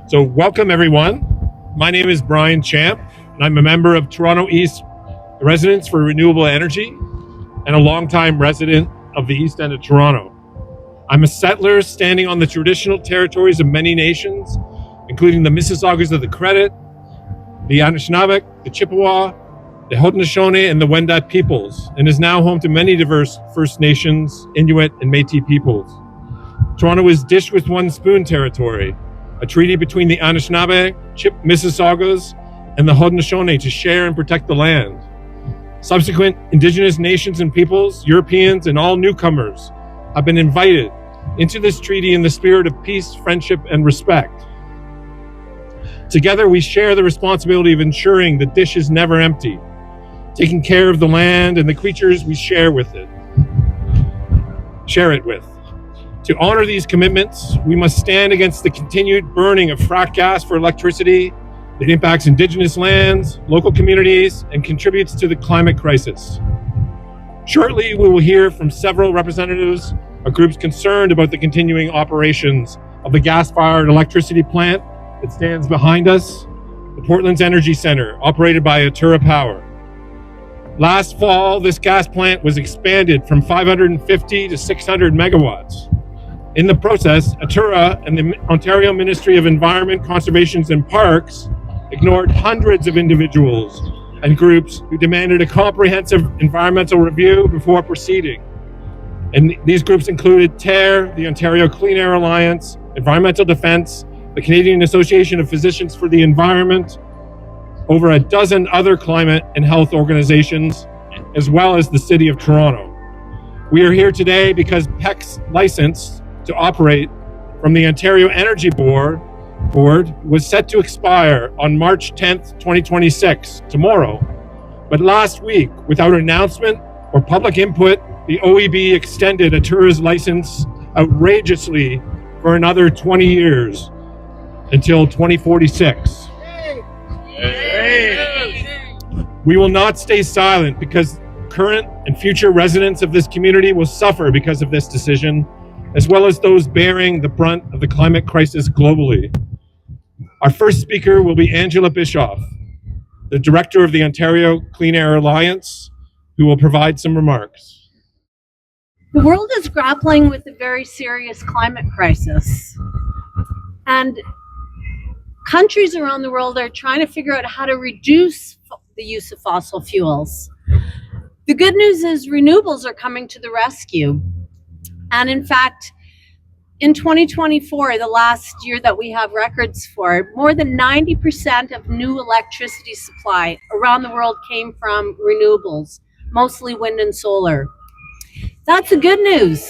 So welcome everyone. My name is Brian Champ, and I'm a member of Toronto East Residents for Renewable Energy and a longtime resident of the East End of Toronto. I'm a settler standing on the traditional territories of many nations, including the Mississaugas of the Credit, the Anishinaabe, the Chippewa, the Haudenosaunee, and the Wendat peoples, and is now home to many diverse First Nations, Inuit, and Métis peoples. Toronto is dished with one spoon territory, a treaty between the Anishinaabe, Mississaugas, and the Haudenosaunee to share and protect the land. Subsequent Indigenous nations and peoples, Europeans, and all newcomers have been invited into this treaty in the spirit of peace, friendship, and respect. Together, we share the responsibility of ensuring the dish is never empty, taking care of the land and the creatures we share it with. To honor these commitments, we must stand against the continued burning of frack gas for electricity that impacts Indigenous lands, local communities, and contributes to the climate crisis. Shortly, we will hear from several representatives of groups concerned about the continuing operations of the gas-fired electricity plant that stands behind us, the Portland's Energy Center, operated by TERRE Power. Last fall, this gas plant was expanded from 550 to 600 megawatts. In the process, TERRE and the Ontario Ministry of Environment, Conservation and Parks ignored hundreds of individuals and groups who demanded a comprehensive environmental review before proceeding. And these groups included TERRE, the Ontario Clean Air Alliance, Environmental Defence, the Canadian Association of Physicians for the Environment, over a dozen other climate and health organizations, as well as the City of Toronto. We are here today because PEC's license to operate from the Ontario Energy Board was set to expire on March 10th, 2026, tomorrow. But last week, without announcement or public input, the OEB extended TERRE's license outrageously for another 20 years until 2046. We will not stay silent because current and future residents of this community will suffer because of this decision, as well as those bearing the brunt of the climate crisis globally. Our first speaker will be Angela Bischoff, the director of the Ontario Clean Air Alliance, who will provide some remarks. The world is grappling with a very serious climate crisis, and countries around the world are trying to figure out how to reduce the use of fossil fuels. The good news is renewables are coming to the rescue. And in fact, in 2024, the last year that we have records for, more than 90% of new electricity supply around the world came from renewables, mostly wind and solar. That's the good news.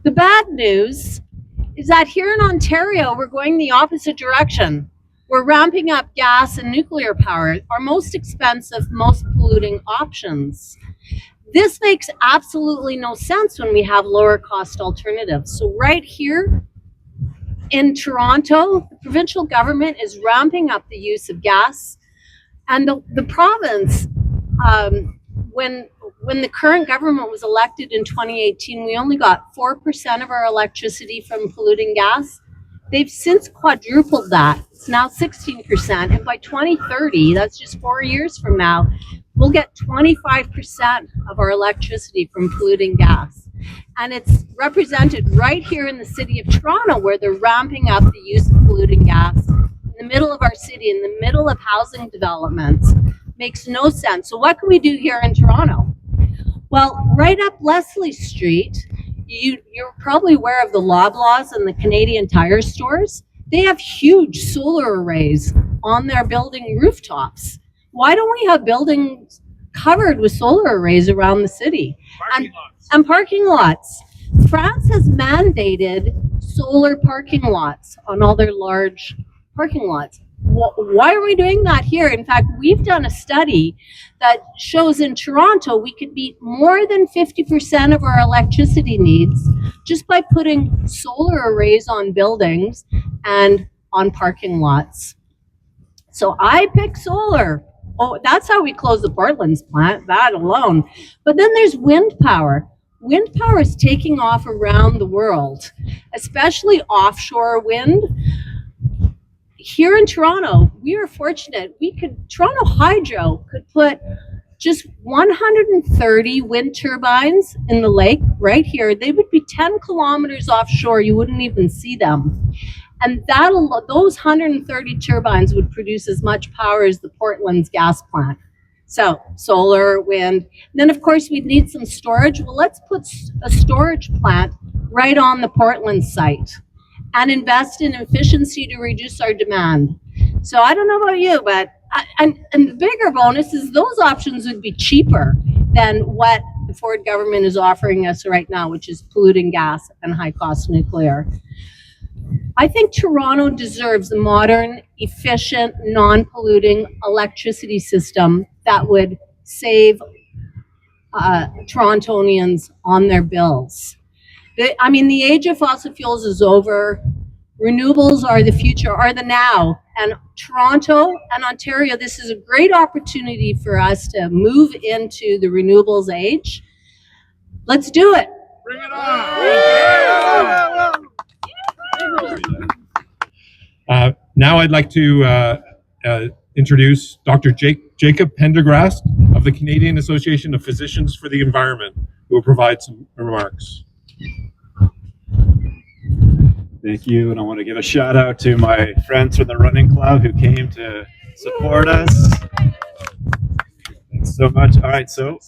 The bad news is that here in Ontario, we're going the opposite direction. We're ramping up gas and nuclear power, our most expensive, most polluting options. This makes absolutely no sense when we have lower cost alternatives. So right here in Toronto, the provincial government is ramping up the use of gas. And the province, when the current government was elected in 2018, we only got 4% of our electricity from polluting gas. They've since quadrupled that. It's now 16%. And by 2030, that's just 4 years from now, we'll get 25% of our electricity from polluting gas. And it's represented right here in the City of Toronto, where they're ramping up the use of polluting gas in the middle of our city, in the middle of housing developments. Makes no sense. So what can we do here in Toronto? Well, right up Leslie Street, you're probably aware of the Loblaws and the Canadian Tire stores. They have huge solar arrays on their building rooftops. Why don't we have buildings covered with solar arrays around the city? And parking lots. France has mandated solar parking lots on all their large parking lots. Why are we doing that here? In fact, we've done a study that shows in Toronto we could meet more than 50% of our electricity needs just by putting solar arrays on buildings and on parking lots. So I pick solar. Oh, that's how we close the Portland's plant, that alone. But then there's wind power. wind power is taking off around the world, especially offshore wind. Here in Toronto, we are fortunate. Toronto Hydro could put just 130 wind turbines in the lake right here. They would be 10 kilometers offshore. You wouldn't even see them. And those 130 turbines would produce as much power as the Portland's gas plant. So solar, wind. And then, of course, we'd need some storage. Well, let's put a storage plant right on the Portland site and invest in efficiency to reduce our demand. So I don't know about you, but and the bigger bonus is those options would be cheaper than what the Ford government is offering us right now, which is polluting gas and high-cost nuclear. I think Toronto deserves a modern, efficient, non-polluting electricity system that would save Torontonians on their bills. The age of fossil fuels is over. Renewables are the future, are the now. And Toronto and Ontario, this is a great opportunity for us to move into the renewables age. Let's do it. Bring it on! Now I'd like to introduce Dr. Jacob Pendergrast of the Canadian Association of Physicians for the Environment, who will provide some remarks. Thank you, and I want to give a shout out to my friends from the running club who came to support us. Thanks so much. All right, step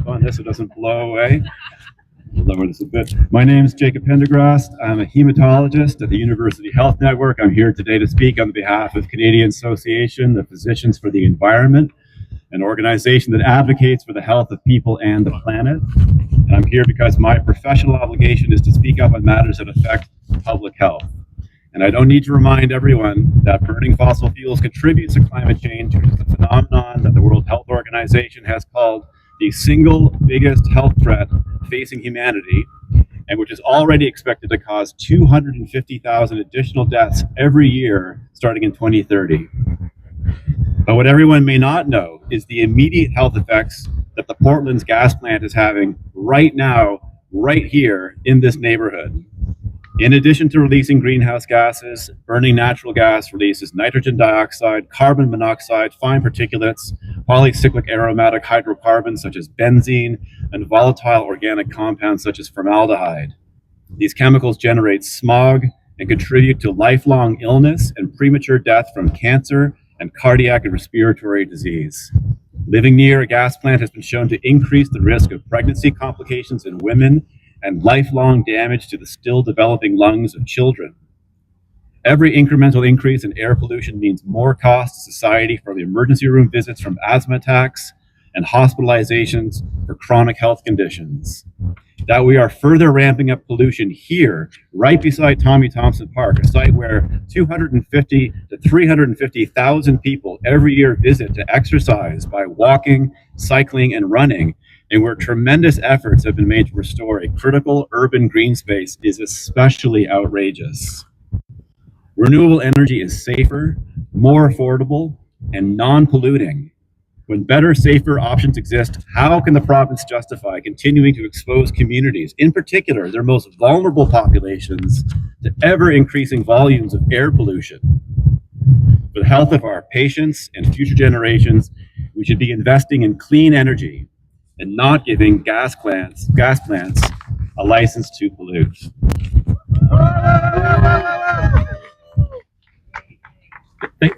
on this so it doesn't blow away. Lower this a bit. My name is Jacob Pendergrast. I'm a hematologist at the University Health Network. I'm here today to speak on behalf of Canadian Association of Physicians for the Environment, an organization that advocates for the health of people and the planet. And I'm here because my professional obligation is to speak up on matters that affect public health. And I don't need to remind everyone that burning fossil fuels contributes to climate change, which is a phenomenon that the World Health Organization has called the single biggest health threat facing humanity, and which is already expected to cause 250,000 additional deaths every year starting in 2030. But what everyone may not know is the immediate health effects that the Portland's gas plant is having right now, right here in this neighborhood. In addition to releasing greenhouse gases, burning natural gas releases nitrogen dioxide, carbon monoxide, fine particulates, polycyclic aromatic hydrocarbons such as benzene, and volatile organic compounds such as formaldehyde. These chemicals generate smog and contribute to lifelong illness and premature death from cancer and cardiac and respiratory disease. Living near a gas plant has been shown to increase the risk of pregnancy complications in women and lifelong damage to the still developing lungs of children. Every incremental increase in air pollution means more cost to society, from emergency room visits from asthma attacks and hospitalizations for chronic health conditions. That we are further ramping up pollution here, right beside Tommy Thompson Park, a site where 250 to 350,000 people every year visit to exercise by walking, cycling, and running, and where tremendous efforts have been made to restore a critical urban green space, is especially outrageous. Renewable energy is safer, more affordable, and non-polluting. When better, safer options exist, how can the province justify continuing to expose communities, in particular their most vulnerable populations, to ever-increasing volumes of air pollution? For the health of our patients and future generations, we should be investing in clean energy and not giving gas plants a license to pollute.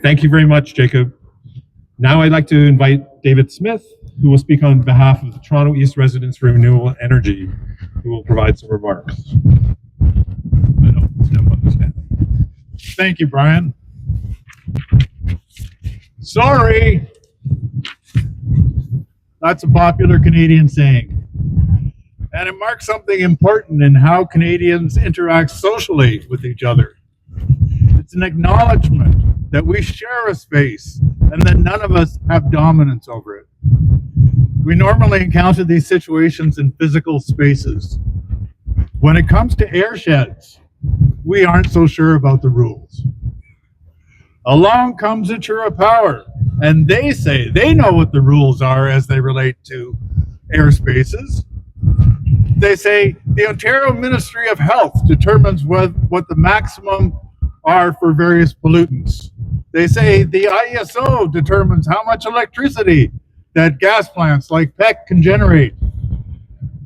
Thank you very much, Jacob. Now I'd like to invite David Smith, who will speak on behalf of the Toronto East Residents for Renewable Energy, who will provide some remarks. Thank you, Brian. Sorry. That's a popular Canadian saying. And it marks something important in how Canadians interact socially with each other. It's an acknowledgement that we share a space and that none of us have dominance over it. We normally encounter these situations in physical spaces. When it comes to air sheds, we aren't so sure about the rules. Along comes TERRE Power, and they say they know what the rules are as they relate to airspaces. They say the Ontario Ministry of Health determines what the maximum are for various pollutants. They say the IESO determines how much electricity that gas plants like PEC can generate.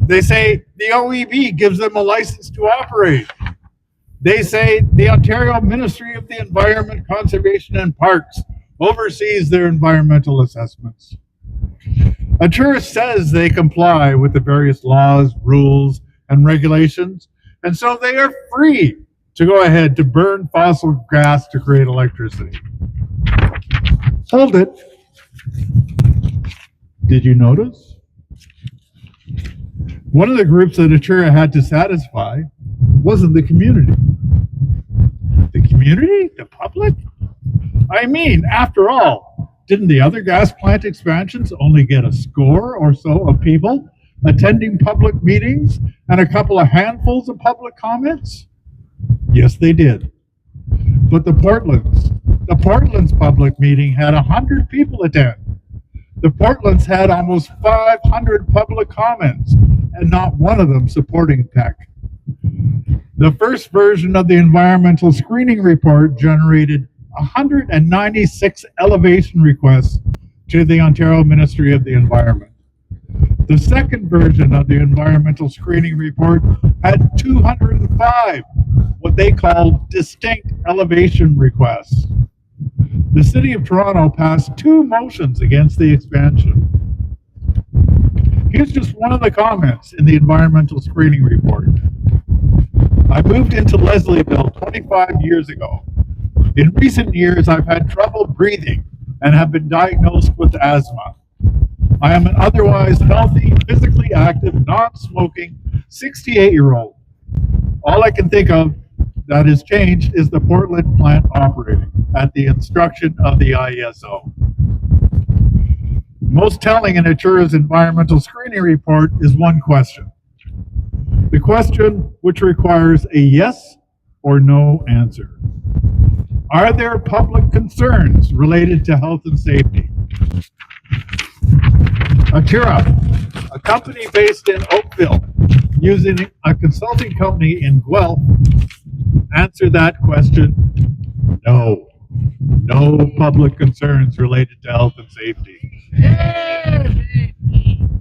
They say the OEB gives them a license to operate. They say the Ontario Ministry of the Environment, Conservation and Parks oversees their environmental assessments. A tourist says they comply with the various laws, rules, and regulations, and so they are free to go ahead to burn fossil gas to create electricity. Hold it. Did you notice? One of the groups that Atura had to satisfy wasn't the community. The community? The public? I mean, after all, didn't the other gas plant expansions only get a score or so of people attending public meetings and a couple of handfuls of public comments? Yes, they did. But the Portland's public meeting had 100 people attend. The Portland's had almost 500 public comments, and not one of them supporting PEC. The first version of the environmental screening report generated 196 elevation requests to the Ontario Ministry of the Environment. The second version of the environmental screening report had 205 what they called distinct elevation requests. The City of Toronto passed 2 motions against the expansion. Here's just one of the comments in the environmental screening report. I moved into Leslieville 25 years ago. In recent years, I've had trouble breathing and have been diagnosed with asthma. I am an otherwise healthy, physically active, non-smoking 68-year-old. All I can think of that has changed is the Portland plant operating at the instruction of the IESO. Most telling in Atura's environmental screening report is one question. The question which requires a yes or no answer. Are there public concerns related to health and safety? Atura, a company based in Oakville, using a consulting company in Guelph, answered that question, no. No public concerns related to health and safety.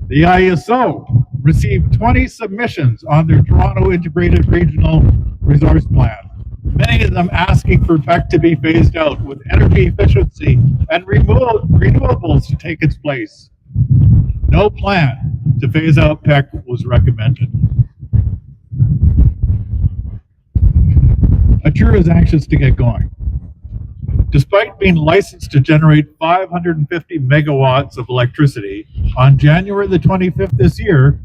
The IESO received 20 submissions on their Toronto Integrated Regional Resource Plan, many of them asking for PEC to be phased out with energy efficiency and renewables to take its place. No plan to phase out PEC was recommended. Atura is anxious to get going. Despite being licensed to generate 550 megawatts of electricity, on January the 25th this year,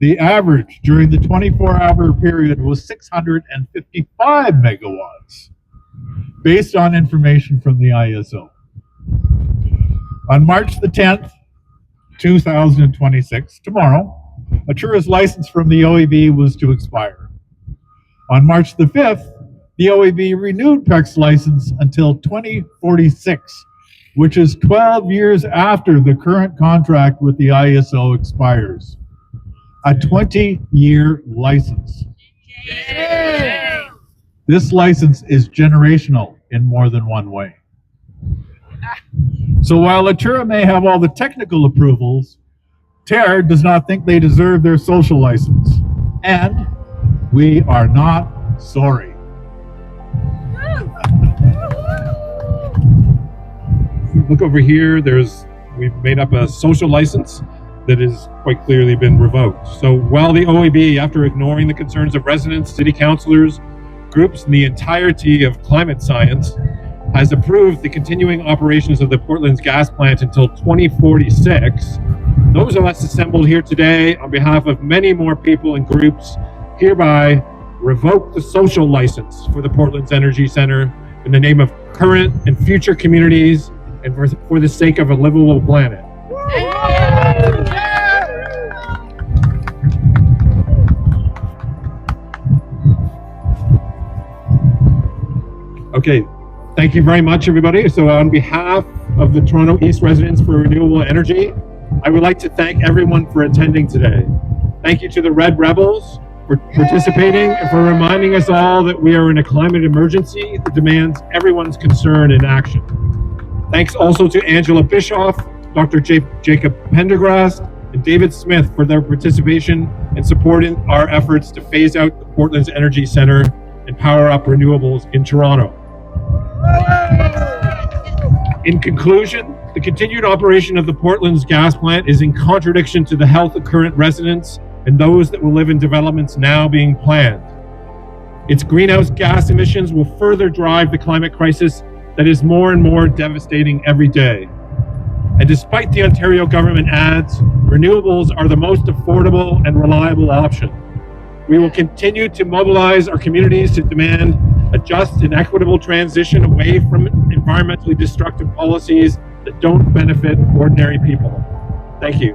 the average during the 24-hour period was 655 megawatts, based on information from the IESO. On March the 10th, 2026, tomorrow, Atura's license from the OEB was to expire. On March the 5th, the OEB renewed PEC's license until 2046, which is 12 years after the current contract with the IESO expires. A 20-year license. Yeah. This license is generational in more than one way. So while Atura may have all the technical approvals, TERRE does not think they deserve their social license. And we are not sorry. Look over here, we've made up a social license that has quite clearly been revoked. So while the OEB, after ignoring the concerns of residents, city councilors, groups, and the entirety of climate science, has approved the continuing operations of the Portland's gas plant until 2046, those of us assembled here today on behalf of many more people and groups hereby revoke the social license for the Portland's Energy Center in the name of current and future communities and for the sake of a livable planet. Okay, thank you very much, everybody. So on behalf of the Toronto East Residents for Renewable Energy, I would like to thank everyone for attending today. Thank you to the Red Rebels for participating and for reminding us all that we are in a climate emergency that demands everyone's concern and action. Thanks also to Angela Bischoff, Dr. Jacob Pendergrast, and David Smith for their participation and support in our efforts to phase out the Portland's Energy Centre and power up renewables in Toronto. In conclusion, the continued operation of the Portland's gas plant is in contradiction to the health of current residents and those that will live in developments now being planned. Its greenhouse gas emissions will further drive the climate crisis that is more and more devastating every day. And despite the Ontario government ads, renewables are the most affordable and reliable option. We will continue to mobilize our communities to demand a just and equitable transition away from environmentally destructive policies that don't benefit ordinary people. Thank you.